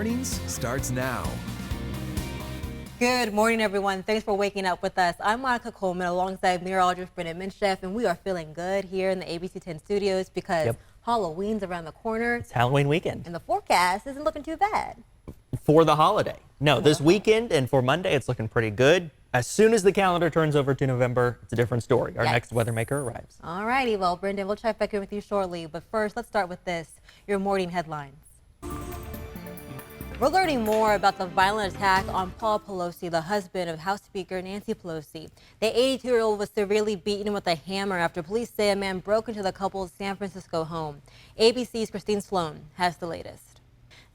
Mornings starts now. Good morning, everyone. Thanks for waking up with us. I'm Monica Coleman alongside meteorologist Brendan Minchef, and we are feeling good here in the ABC 10 studios because Halloween's around the corner. It's Halloween weekend. And the forecast isn't looking too bad. For the holiday. No, this weekend and for Monday, it's looking pretty good. As soon as the calendar turns over to November, it's a different story. Our next weather maker arrives. All righty. Well, Brendan, we'll check back in with you shortly. But first, let's start with this, your morning headlines. We're learning more about the violent attack on Paul Pelosi, the husband of House Speaker Nancy Pelosi. The 82-year-old was severely beaten with a hammer after police say a man broke into the couple's San Francisco home. ABC's Christine Sloan has the latest.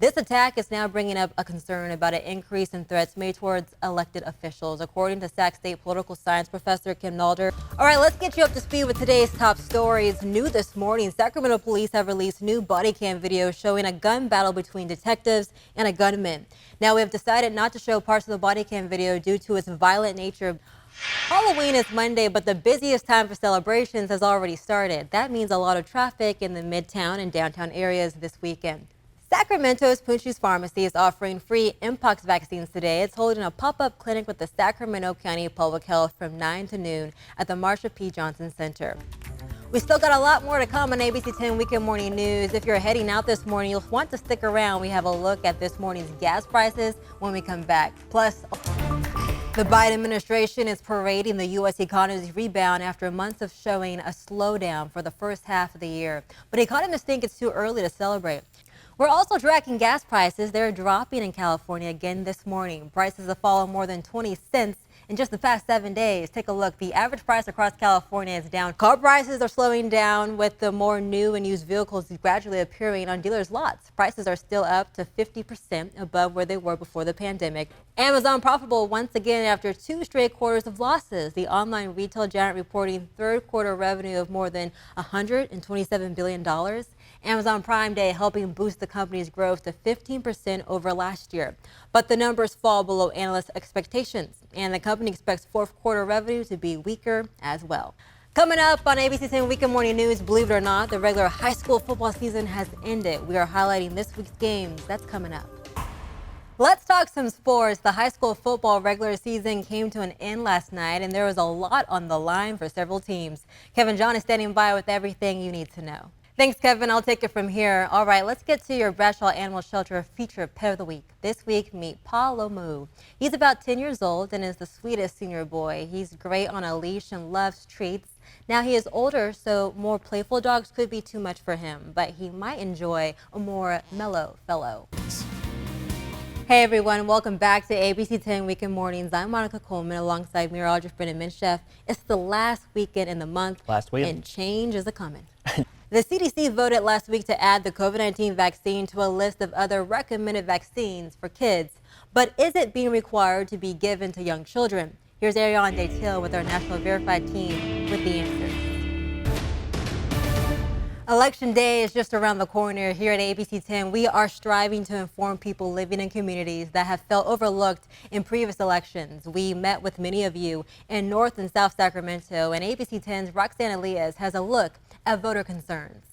This attack is now bringing up a concern about an increase in threats made towards elected officials, according to Sac State political science professor Kim Nalder. All right, let's get you up to speed with today's top stories. New this morning, Sacramento police have released new body cam video showing a gun battle between detectives and a gunman. Now, we have decided not to show parts of the body cam video due to its violent nature. Halloween is Monday, but the busiest time for celebrations has already started. That means a lot of traffic in the Midtown and downtown areas this weekend. Sacramento's Punch's Pharmacy is offering free Mpox vaccines today. It's holding a pop-up clinic with the Sacramento County Public Health from 9 to noon at the Marsha P. Johnson Center. We still got a lot more to come on ABC 10 Weekend Morning News. If you're heading out this morning, you'll want to stick around. We have a look at this morning's gas prices when we come back. Plus, the Biden administration is parading the U.S. economy's rebound after months of showing a slowdown for the first half of the year. But economists think it's too early to celebrate. We're also tracking gas prices. They're dropping in California again this morning. Prices have fallen more than 20 cents in just the past 7 days. Take a look. The average price across California is down. Car prices are slowing down with the more new and used vehicles gradually appearing on dealers' lots. Prices are still up to 50% above where they were before the pandemic. Amazon profitable once again after 2 straight quarters of losses. The online retail giant reporting third quarter revenue of more than $127 billion. Amazon Prime Day helping boost the company's growth to 15% over last year. But the numbers fall below analyst expectations, and the company expects fourth quarter revenue to be weaker as well. Coming up on ABC 10 Weekend Morning News, believe it or not, the regular high school football season has ended. We are highlighting this week's games. That's coming up. Let's talk some sports. The high school football regular season came to an end last night, and there was a lot on the line for several teams. Kevin John is standing by with everything you need to know. Thanks, Kevin. I'll take it from here. All right, let's get to your Bradshaw Animal Shelter featured pet of the week. This week, meet Paulo Moo. He's about 10 years old and is the sweetest senior boy. He's great on a leash and loves treats. Now he is older, so more playful dogs could be too much for him, but he might enjoy a more mellow fellow. Hey everyone, welcome back to ABC 10 Weekend Mornings. I'm Monica Coleman alongside meteorologist Brendan Minchef. It's the last weekend in the month. Last week. And change is a-coming. The CDC voted last week to add the COVID-19 vaccine to a list of other recommended vaccines for kids. But is it being required to be given to young children? Here's Ariane Detail with our National Verified team with the answers. Election day is just around the corner. Here at ABC 10, we are striving to inform people living in communities that have felt overlooked in previous elections. We met with many of you in North and South Sacramento, and ABC 10's Roxanne Elias has a look at voter concerns.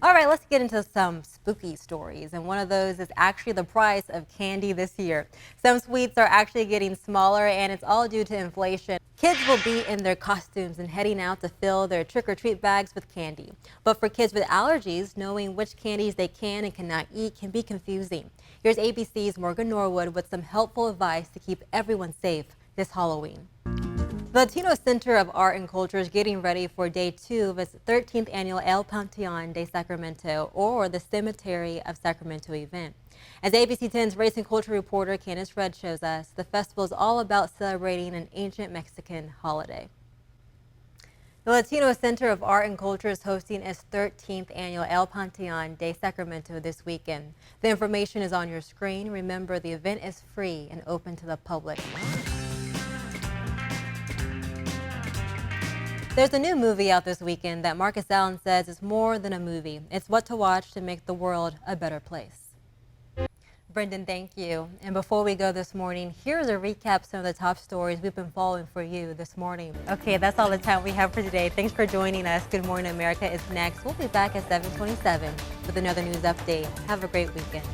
All right, let's get into some spooky stories, and one of those is actually the price of candy this year. Some sweets are actually getting smaller, and it's all due to inflation. Kids will be in their costumes and heading out to fill their trick-or-treat bags with candy. But for kids with allergies, knowing which candies they can and cannot eat can be confusing. Here's ABC's Morgan Norwood with some helpful advice to keep everyone safe this Halloween. The Latino Center of Art and Culture is getting ready for day 2 of its 13th annual El Panteon de Sacramento, or the Cemetery of Sacramento event. As ABC 10's race and culture reporter Candace Red shows us, the festival is all about celebrating an ancient Mexican holiday. The Latino Center of Art and Culture is hosting its 13th annual El Panteon de Sacramento this weekend. The information is on your screen. Remember, the event is free and open to the public. There's a new movie out this weekend that Marcus Allen says is more than a movie. It's what to watch to make the world a better place. Brendan, thank you. And before we go this morning, here's a recap of some of the top stories we've been following for you this morning. Okay, that's all the time we have for today. Thanks for joining us. Good Morning America is next. We'll be back at 7:27 with another news update. Have a great weekend.